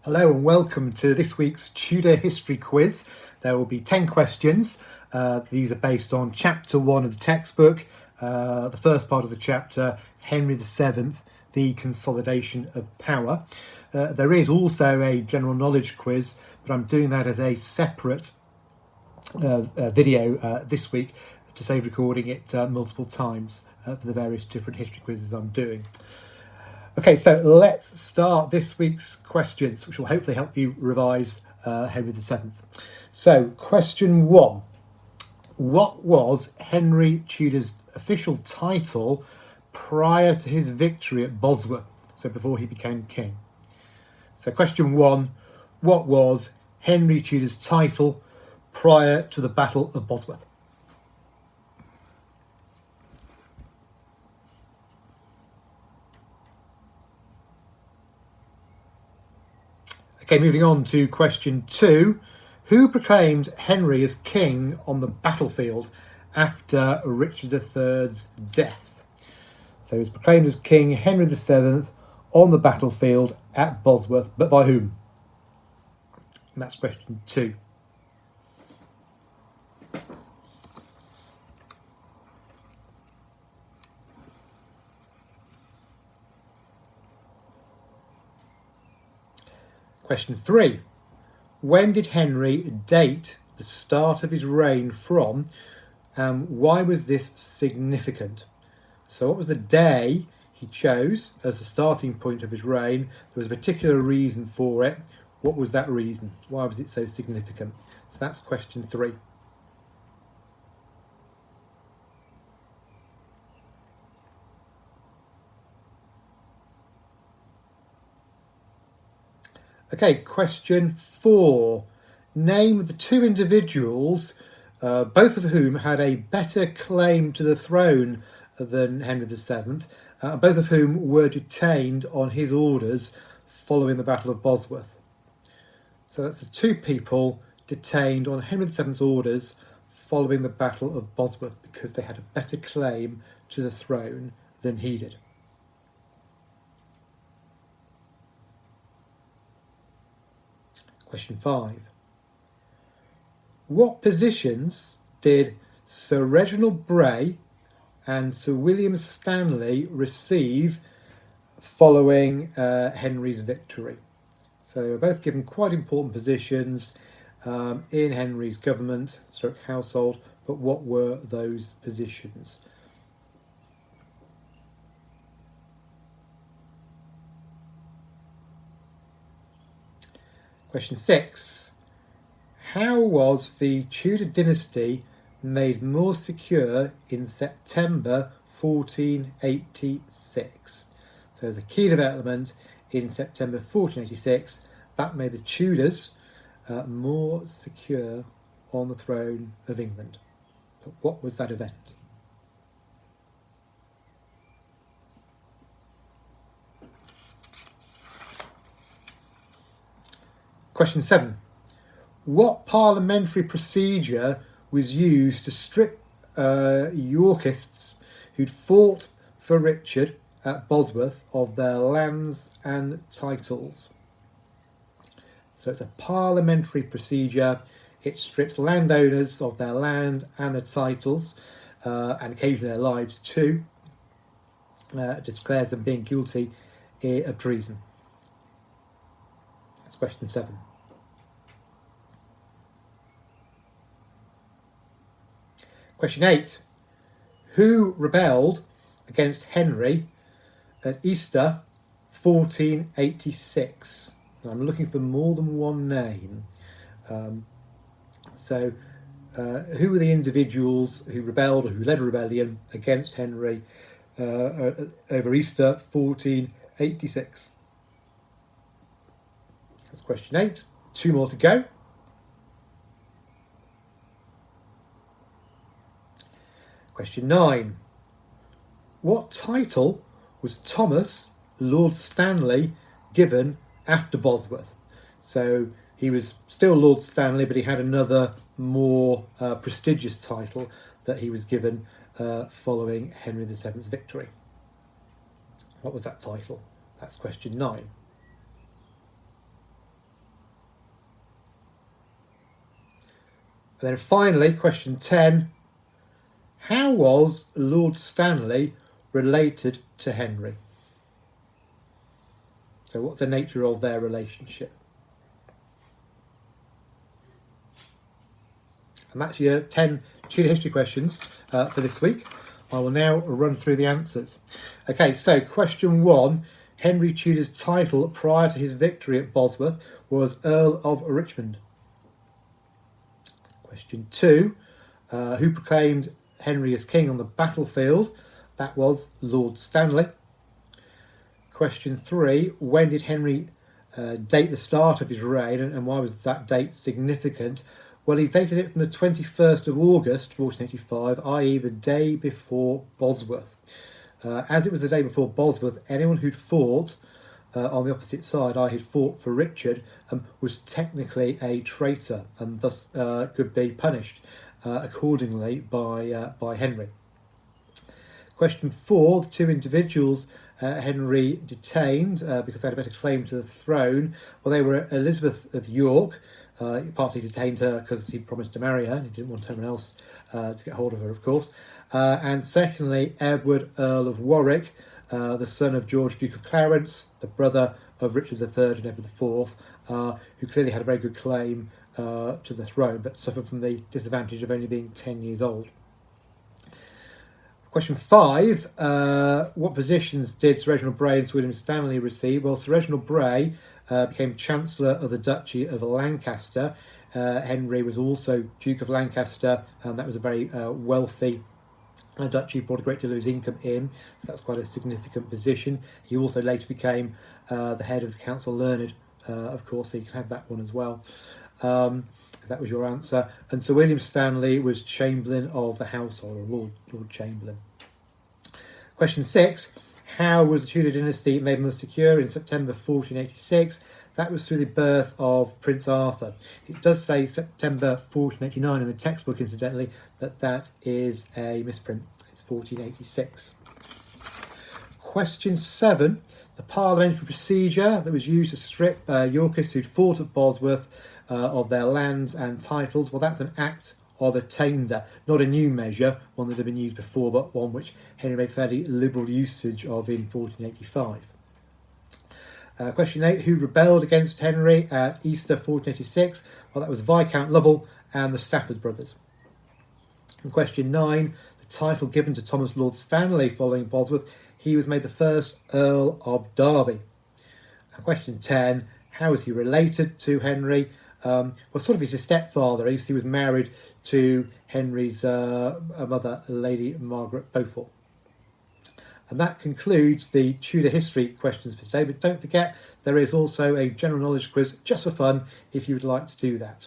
Hello and welcome to this week's Tudor History Quiz. There will be 10 questions. These are based on chapter 1 of the textbook, the first part of the chapter, Henry VII, the consolidation of power. There is also a general knowledge quiz, but I'm doing that as a separate video this week to save recording it multiple times for the various different history quizzes I'm doing. Okay, so let's start this week's questions, which will hopefully help you revise Henry VII. So, question 1. What was Henry Tudor's official title prior to his victory at Bosworth, so before he became king? So, question 1. What was Henry Tudor's title prior to the Battle of Bosworth? Okay, moving on to question 2. Who proclaimed Henry as king on the battlefield after Richard III's death? So he was proclaimed as king Henry VII on the battlefield at Bosworth, but by whom? And that's question 2. Question 3. When did Henry date the start of his reign from, and why was this significant? So what was the day he chose as the starting point of his reign? There was a particular reason for it. What was that reason? Why was it so significant? So that's question 3. Okay, question 4. Name the 2 individuals, both of whom had a better claim to the throne than Henry VII, both of whom were detained on his orders following the Battle of Bosworth. So that's the 2 people detained on Henry VII's orders following the Battle of Bosworth because they had a better claim to the throne than he did. Question 5. What positions did Sir Reginald Bray and Sir William Stanley receive following Henry's victory? So they were both given quite important positions in Henry's government, stroke household, but what were those positions? Question 6. How was the Tudor dynasty made more secure in September 1486? So there's a key development in September 1486 that made the Tudors more secure on the throne of England. But what was that event? Question 7. What parliamentary procedure was used to strip Yorkists who'd fought for Richard at Bosworth of their lands and titles? So it's a parliamentary procedure. It strips landowners of their land and their titles, and occasionally their lives too. Declares them being guilty of treason. That's question 7. Question 8. Who rebelled against Henry at Easter 1486? Now, I'm looking for more than one name. Who were the individuals who rebelled or who led a rebellion against Henry over Easter 1486? That's question 8. 2 more to go. Question 9. What title was Thomas, Lord Stanley, given after Bosworth? So he was still Lord Stanley, but he had another more prestigious title that he was given following Henry VII's victory. What was that title? That's question 9. And then finally, question 10. How was Lord Stanley related to Henry? So what's the nature of their relationship? And that's your 10 Tudor history questions for this week. I will now run through the answers. Okay, so question 1. Henry Tudor's title prior to his victory at Bosworth was Earl of Richmond. Question 2. Who proclaimed Henry as king on the battlefield? That was Lord Stanley. Question 3. When did Henry date the start of his reign, and why was that date significant? Well, he dated it from the 21st of August 1485, i.e. the day before Bosworth. As it was the day before Bosworth, anyone who'd fought on the opposite side, i.e. who'd fought for Richard, was technically a traitor and thus could be punished accordingly by Henry. Question 4. The two individuals Henry detained because they had a better claim to the throne. Well, they were Elizabeth of York. He partly detained her because he promised to marry her and he didn't want anyone else to get hold of her, of course. And secondly, Edward, Earl of Warwick, the son of George, Duke of Clarence, the brother of Richard III and Edward IV, who clearly had a very good claim to the throne, but suffered from the disadvantage of only being 10 years old. Question 5. What positions did Sir Reginald Bray and Sir William Stanley receive? Well, Sir Reginald Bray became Chancellor of the Duchy of Lancaster. Henry was also Duke of Lancaster, and that was a very wealthy duchy, brought a great deal of his income in, so that's quite a significant position. He also later became the head of the Council Learned, of course, so you can have that one as well. If that was your answer. And Sir William Stanley was Chamberlain of the Household, or Lord Chamberlain. Question 6. How was the Tudor dynasty made more secure in September 1486? That was through the birth of Prince Arthur. It does say September 1489 in the textbook, incidentally, but that is a misprint. It's 1486. Question 7. The parliamentary procedure that was used to strip Yorkists who'd fought at Bosworth of their lands and titles. Well, that's an act of attainder, not a new measure, one that had been used before, but one which Henry made fairly liberal usage of in 1485. Question 8. Who rebelled against Henry at Easter 1486? Well, that was Viscount Lovell and the Stafford brothers. And question 9. The title given to Thomas Lord Stanley following Bosworth. He was made the first Earl of Derby. And question 10. How was he related to Henry? Well, sort of he's a stepfather. He was married to Henry's mother, Lady Margaret Beaufort. And that concludes the Tudor history questions for today. But don't forget, there is also a general knowledge quiz just for fun if you would like to do that.